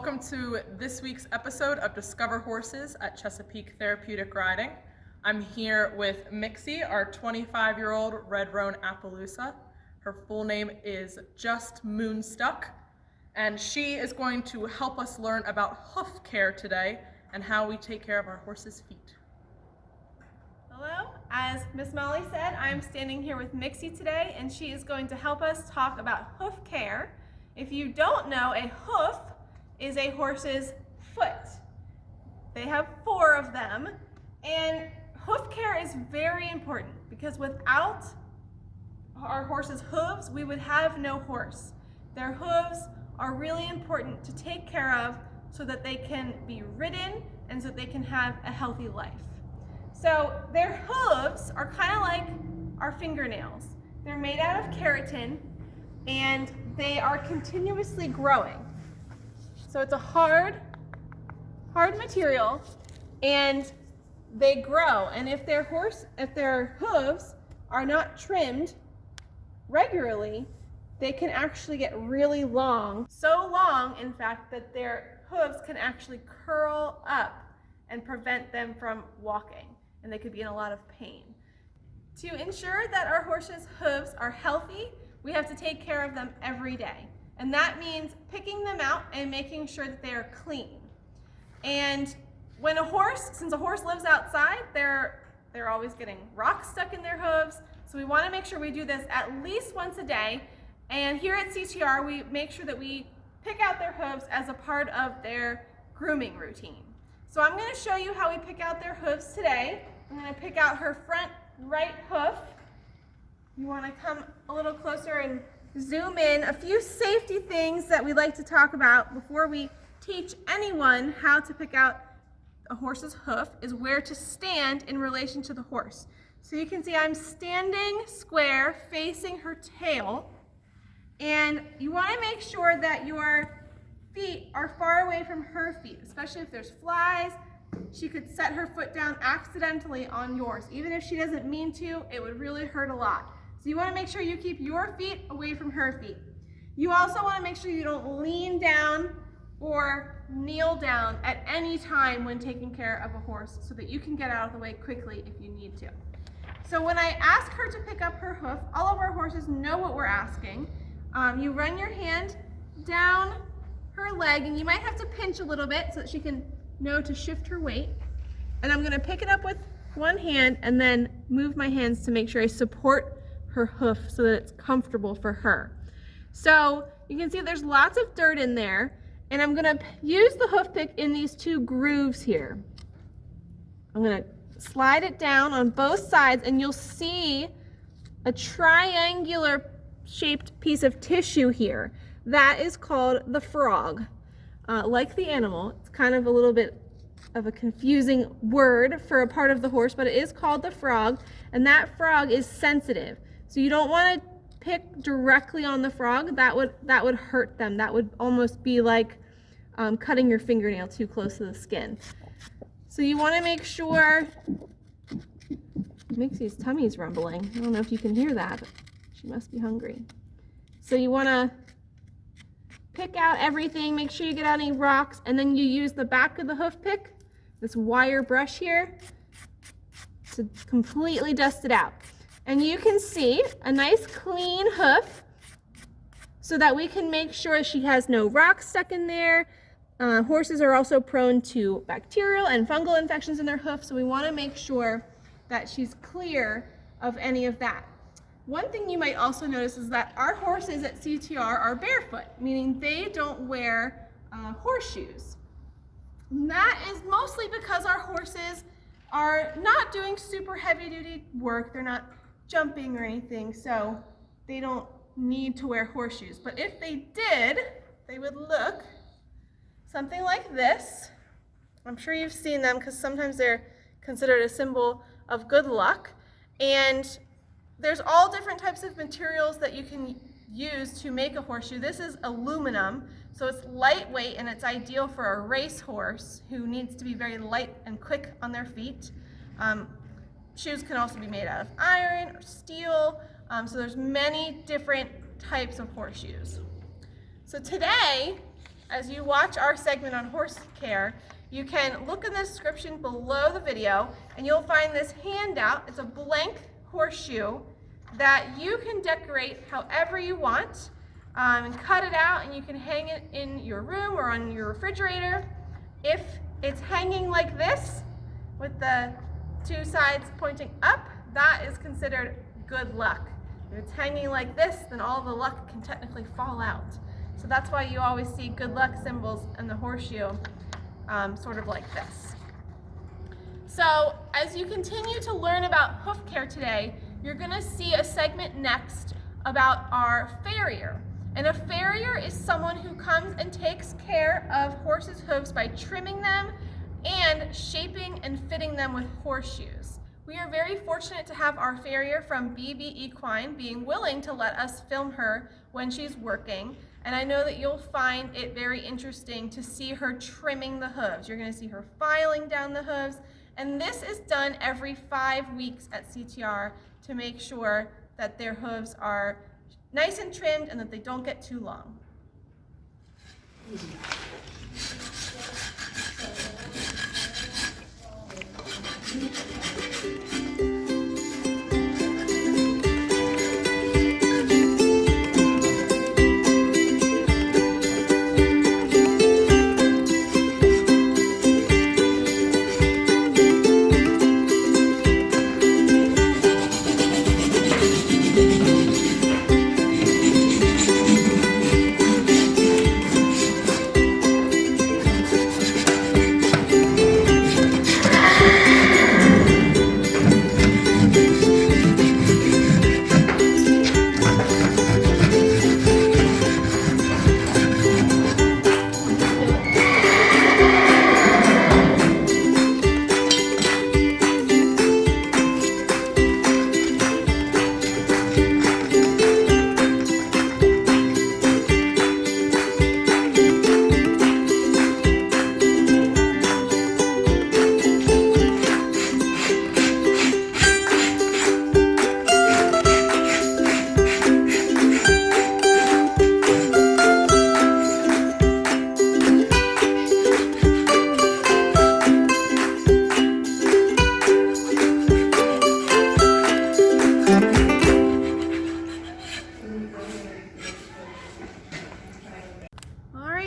Welcome to this week's episode of Discover Horses at Chesapeake Therapeutic Riding. I'm here with Mixie, our 25-year-old Red Roan Appaloosa. Her full name is Just Moonstuck, and she is going to help us learn about hoof care today and how we take care of our horses' feet. Hello, as Miss Molly said, I'm standing here with Mixie today, and she is going to help us talk about hoof care. If you don't know, a hoof is a horse's foot. They have 4 of them, and hoof care is very important because without our horse's hooves, we would have no horse. Their hooves are really important to take care of so that they can be ridden and so that they can have a healthy life. So their hooves are kind of like our fingernails. They're made out of keratin and they are continuously growing. So it's a hard material, and they grow. And if their hooves are not trimmed regularly, they can actually get really long. So long, in fact, that their hooves can actually curl up and prevent them from walking, and they could be in a lot of pain. To ensure that our horses' hooves are healthy, we have to take care of them every day. And that means picking them out and making sure that they are clean. And when since a horse lives outside, they're always getting rocks stuck in their hooves. So we want to make sure we do this at least once a day. And here at CTR, we make sure that we pick out their hooves as a part of their grooming routine. So I'm going to show you how we pick out their hooves today. I'm going to pick out her front right hoof. You want to come a little closer and zoom in. A few safety things that we like to talk about before we teach anyone how to pick out a horse's hoof is where to stand in relation to the horse. So you can see I'm standing square facing her tail, and you want to make sure that your feet are far away from her feet, especially if there's flies. She could set her foot down accidentally on yours. Even if she doesn't mean to, it would really hurt a lot. So you want to make sure you keep your feet away from her feet. You also want to make sure you don't lean down or kneel down at any time when taking care of a horse so that you can get out of the way quickly if you need to. So when I ask her to pick up her hoof, all of our horses know what we're asking. You run your hand down her leg, and you might have to pinch a little bit so that she can know to shift her weight. And I'm going to pick it up with one hand and then move my hands to make sure I support her hoof so that it's comfortable for her. So you can see there's lots of dirt in there, and I'm going to use the hoof pick in these 2 grooves here. I'm going to slide it down on both sides, and you'll see a triangular shaped piece of tissue here. That is called the frog. Like the animal, it's kind of a little bit of a confusing word for a part of the horse, but it is called the frog, and that frog is sensitive. So you don't want to pick directly on the frog. That would hurt them. That would almost be like cutting your fingernail too close to the skin. So you want to make sure. Mixie's tummy's rumbling. I don't know if you can hear that, but she must be hungry. So you want to pick out everything, make sure you get out any rocks, and then you use the back of the hoof pick, this wire brush here, to completely dust it out. And you can see a nice clean hoof so that we can make sure she has no rocks stuck in there. Horses are also prone to bacterial and fungal infections in their hoof, so we want to make sure that she's clear of any of that. One thing you might also notice is that our horses at CTR are barefoot, meaning they don't wear horseshoes. And that is mostly because our horses are not doing super heavy-duty work. They're not jumping or anything, so they don't need to wear horseshoes. But if they did, they would look something like this. I'm sure you've seen them because sometimes they're considered a symbol of good luck. And there's all different types of materials that you can use to make a horseshoe. This is aluminum, so it's lightweight and it's ideal for a racehorse who needs to be very light and quick on their feet. Shoes can also be made out of iron or steel, so there's many different types of horseshoes. So today as you watch our segment on horse care, you can look in the description below the video and you'll find this handout. It's a blank horseshoe that you can decorate however you want, and cut it out and you can hang it in your room or on your refrigerator. If it's hanging like this with the two sides pointing up, that is considered good luck. If it's hanging like this, then all the luck can technically fall out. So that's why you always see good luck symbols in the horseshoe, sort of like this. So as you continue to learn about hoof care today, you're going to see a segment next about our farrier. And a farrier is someone who comes and takes care of horses' hooves by trimming them and shaping and fitting them with horseshoes. We are very fortunate to have our farrier from BB Equine being willing to let us film her when she's working. And I know that you'll find it very interesting to see her trimming the hooves. You're going to see her filing down the hooves. And this is done every 5 weeks at CTR to make sure that their hooves are nice and trimmed and that they don't get too long.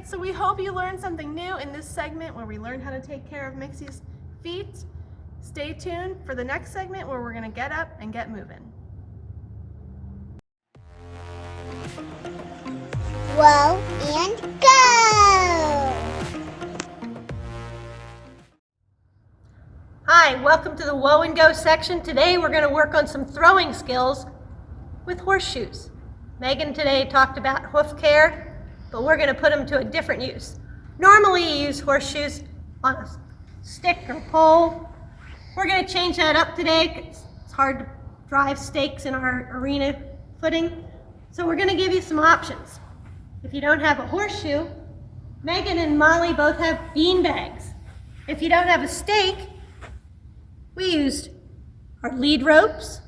So we hope you learned something new in this segment where we learned how to take care of Mixie's feet. Stay tuned for the next segment where we're going to get up and get moving. Whoa and go! Hi, welcome to the Whoa and Go section. Today we're going to work on some throwing skills with horseshoes. Megan today talked about hoof care, but we're going to put them to a different use. Normally you use horseshoes on a stick or pole. We're going to change that up today because it's hard to drive stakes in our arena footing. So we're going to give you some options. If you don't have a horseshoe, Megan and Molly both have bean bags. If you don't have a stake, we used our lead ropes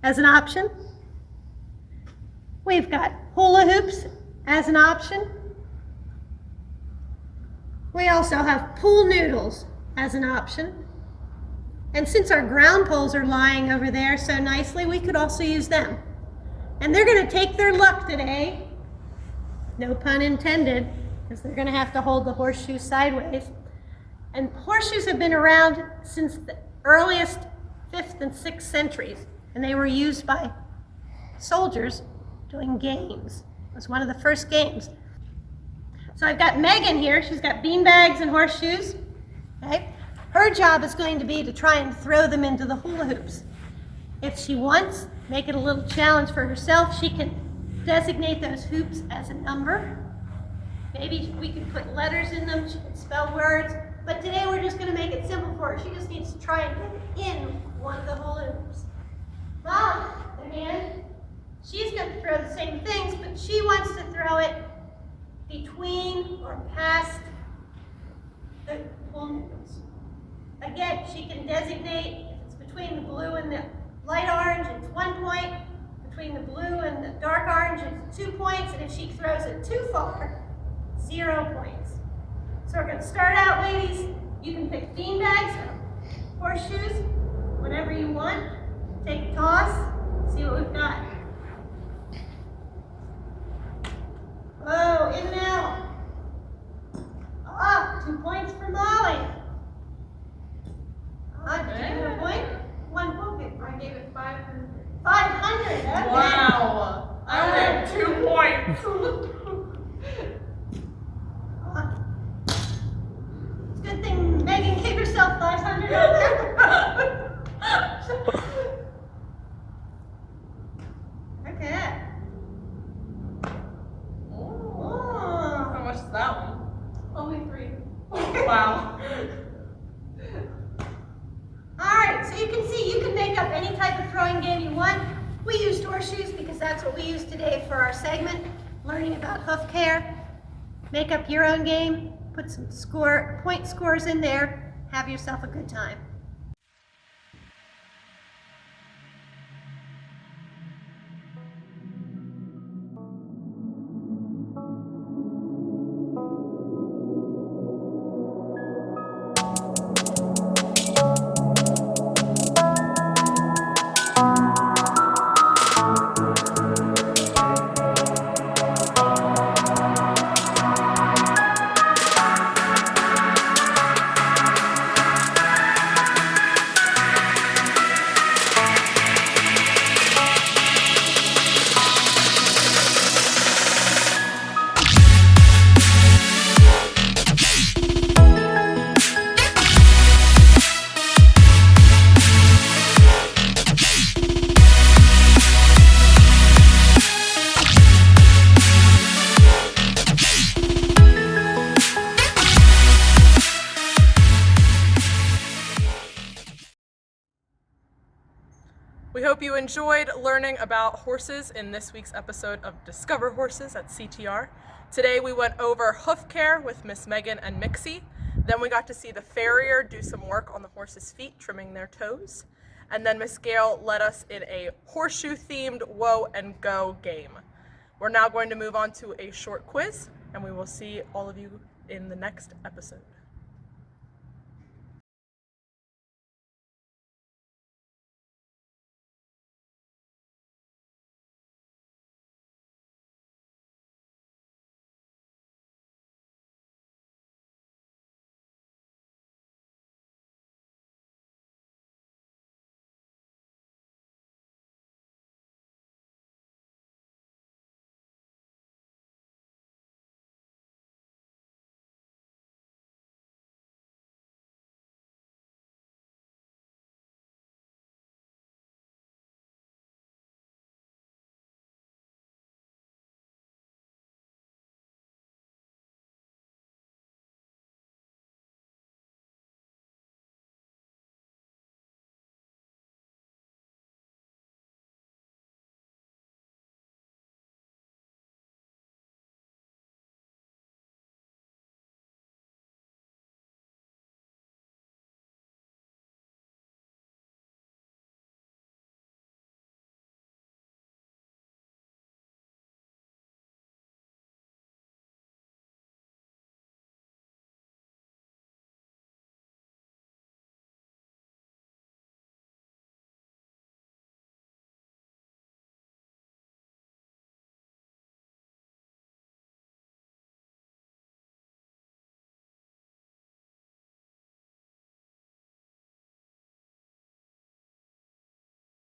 as an option. We've got hula hoops as an option. We also have pool noodles as an option. And since our ground poles are lying over there so nicely, we could also use them. And they're going to take their luck today, no pun intended, because they're going to have to hold the horseshoe sideways. And horseshoes have been around since the earliest 5th and 6th centuries, and they were used by soldiers doing games. It was one of the first games. So I've got Megan here. She's got bean bags and horseshoes. Okay? Her job is going to be to try and throw them into the hula hoops. If she wants, make it a little challenge for herself, she can designate those hoops as a number. Maybe we could put letters in them, she can spell words, but today we're just going to make it simple for her. She just needs to try and get it in one of the hula hoops. Molly, the hand, she's going to throw the same things, but she wants to throw it between or past the hula hoops. Again, she can designate if it's between the blue and the light orange, it's 1 point. Between the blue and the dark orange, it's 2 points. And if she throws it too far, 0 points. So we're going to start out, ladies. You can pick bean bags or horseshoes, whatever you want. Take a toss, see what we've got. Oh, in and out. Ah, 2 points for Molly. Did you give a point? 1 point. I gave it 500. 500. Okay. Wow. I only have 2 points. It's a good thing Megan gave herself 500 out there. Okay. Oh. How much is that one? Only 3. Wow. Alright, so you can see you can make up any type of throwing game you want. We used horseshoes because that's what we used today for our segment, learning about hoof care. Make up your own game, put some point scores in there, have yourself a good time. We hope you enjoyed learning about horses in this week's episode of Discover Horses at CTR. Today we went over hoof care with Miss Megan and Mixie. Then we got to see the farrier do some work on the horses' feet, trimming their toes. And then Miss Gail led us in a horseshoe-themed Whoa and Go game. We're now going to move on to a short quiz, and we will see all of you in the next episode.